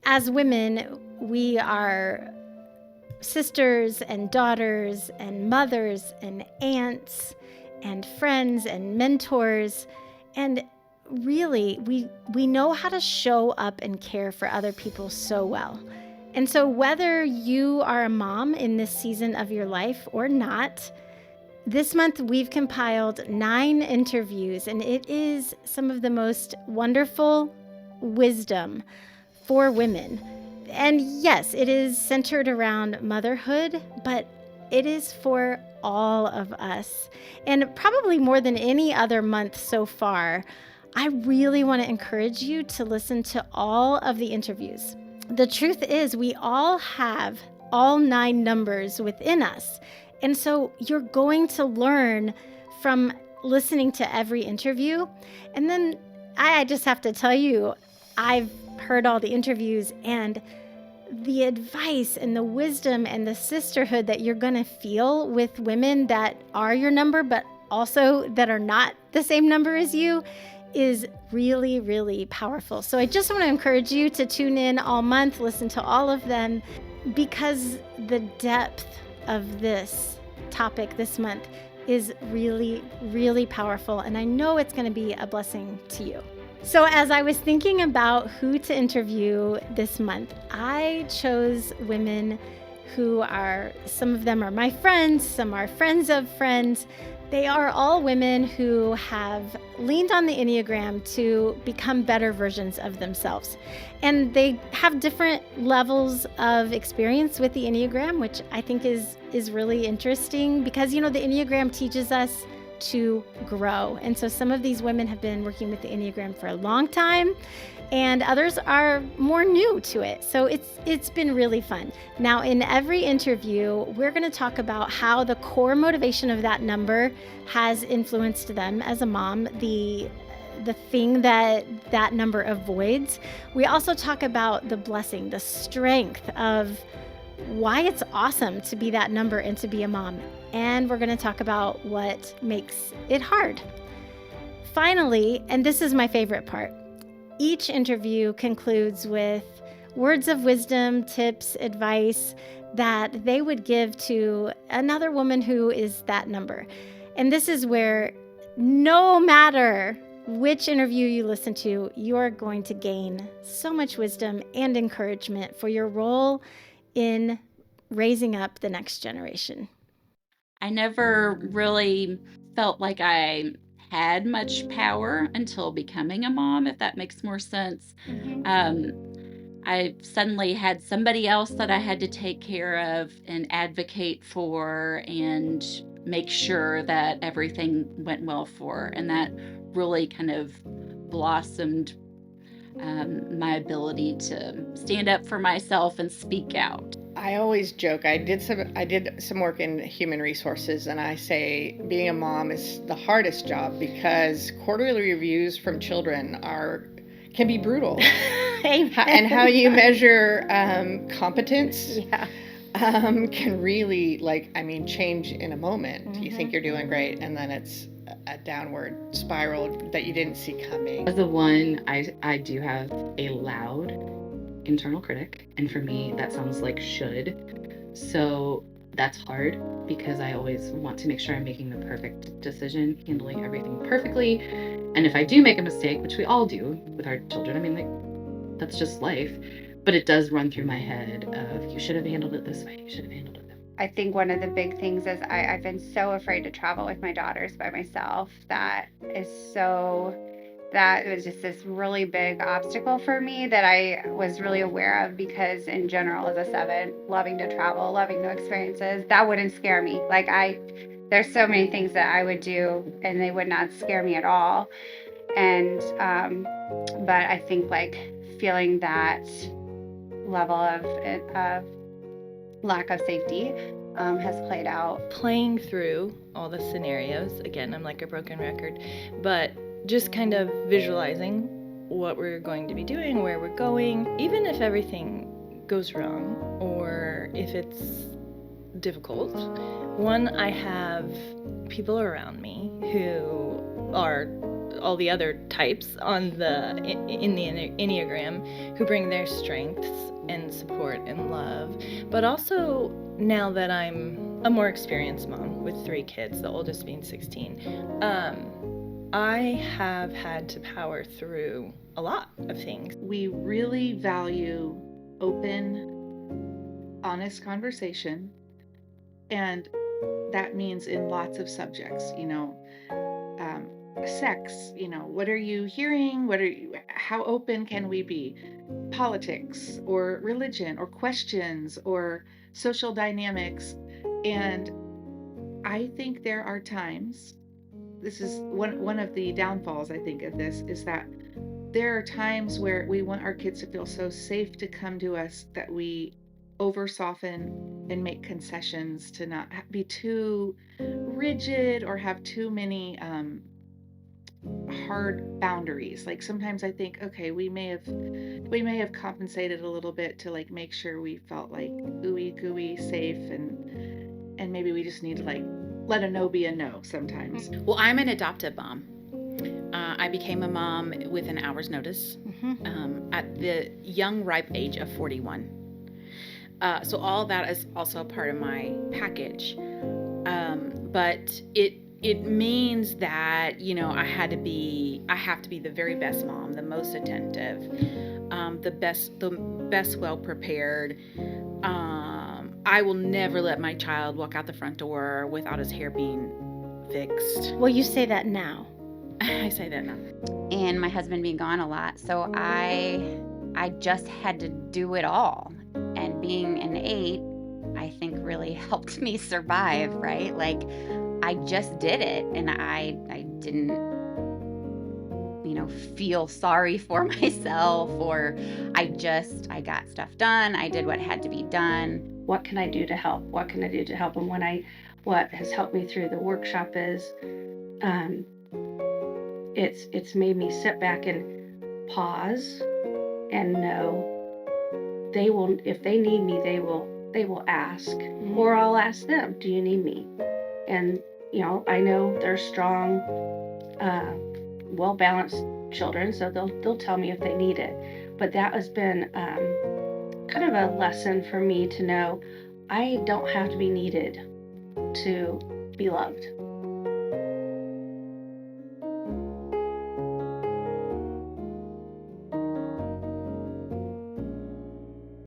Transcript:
as women, we are sisters and daughters and mothers and aunts and friends and mentors. And really, we know how to show up and care for other people so well. And so whether you are a mom in this season of your life or not, this month we've compiled 9 interviews, and it is some of the most wonderful wisdom for women. And yes, it is centered around motherhood, but it is for all of us. And probably more than any other month so far, I really want to encourage you to listen to all of the interviews. The truth is, we all have all 9 numbers within us. And so you're going to learn from listening to every interview. And then I just have to tell you, I've heard all the interviews, and the advice and the wisdom and the sisterhood that you're going to feel with women that are your number, but also that are not the same number as you, is really, really powerful. So I just want to encourage you to tune in all month, listen to all of them, because the depth of this topic this month is really, really powerful. And I know it's going to be a blessing to you. So as I was thinking about who to interview this month, I chose women who are, some of them are my friends, some are friends of friends. They are all women who have leaned on the Enneagram to become better versions of themselves. And they have different levels of experience with the Enneagram, which I think is really interesting because, the Enneagram teaches us to grow. And so some of these women have been working with the Enneagram for a long time, and others are more new to it. So it's been really fun. Now, in every interview, we're going to talk about how the core motivation of that number has influenced them as a mom, the thing that number avoids. We also talk about the blessing, the strength of why it's awesome to be that number and to be a mom. And we're going to talk about what makes it hard. Finally, and this is my favorite part, each interview concludes with words of wisdom, tips, advice that they would give to another woman who is that number. And this is where no matter which interview you listen to, you are going to gain so much wisdom and encouragement for your role in raising up the next generation. I never really felt like I had much power until becoming a mom, if that makes more sense. I suddenly had somebody else that I had to take care of and advocate for and make sure that everything went well for. And that really kind of blossomed my ability to stand up for myself and speak out. I always joke. I did some work in human resources, and I say being a mom is the hardest job because quarterly reviews from children can be brutal. And how you measure competence can really change in a moment. Mm-hmm. You think you're doing great, and then it's a downward spiral that you didn't see coming. As a one, I do have a loud internal critic, and for me that sounds like should. So that's hard because I always want to make sure I'm making the perfect decision, handling everything perfectly. And if I do make a mistake, which we all do with our children, that's just life, but it does run through my head of you should have handled it this way, you should have handled it that way. I think one of the big things is I've been so afraid to travel with my daughters by myself. That was just this really big obstacle for me that I was really aware of, because in general, as a 7, loving to travel, loving new experiences, that wouldn't scare me. There's so many things that I would do and they would not scare me at all. And, but I think feeling that level of lack of safety has played out. Playing through all the scenarios, again, I'm like a broken record, but just kind of visualizing what we're going to be doing, where we're going, even if everything goes wrong or if it's difficult. One, I have people around me who are all the other types in the Enneagram who bring their strengths and support and love. But also, now that I'm a more experienced mom with 3 kids, the oldest being 16, I have had to power through a lot of things. We really value open, honest conversation, and that means in lots of subjects, sex, what are you hearing? How open can we be? Politics or religion or questions or social dynamics. And I think there are times, this is one of the downfalls, I think, of this, is that there are times where we want our kids to feel so safe to come to us that we over soften and make concessions to not be too rigid or have too many hard boundaries. Like sometimes I think, okay, we may have compensated a little bit to like make sure we felt like ooey gooey safe, and maybe we just need to like let a no be a no sometimes. Well, I'm an adoptive mom. I became a mom with an hour's notice at the young, ripe age of 41. So all that is also a part of my package. But it means that, I have to be the very best mom, the most attentive, the best well prepared. I will never let my child walk out the front door without his hair being fixed. Well, you say that now. I say that now. And my husband being gone a lot, so I just had to do it all. And being an 8, I think really helped me survive, right? Like I just did it, and I didn't feel sorry for myself, or I got stuff done. I did what had to be done. What can I do to help? What can I do to help? And what has helped me through the workshop is it's made me sit back and pause and know they will, if they need me, they will ask, or I'll ask them, do you need me? And I know they're strong, well-balanced children, so they'll tell me if they need it. But that has been kind of a lesson for me to know I don't have to be needed to be loved.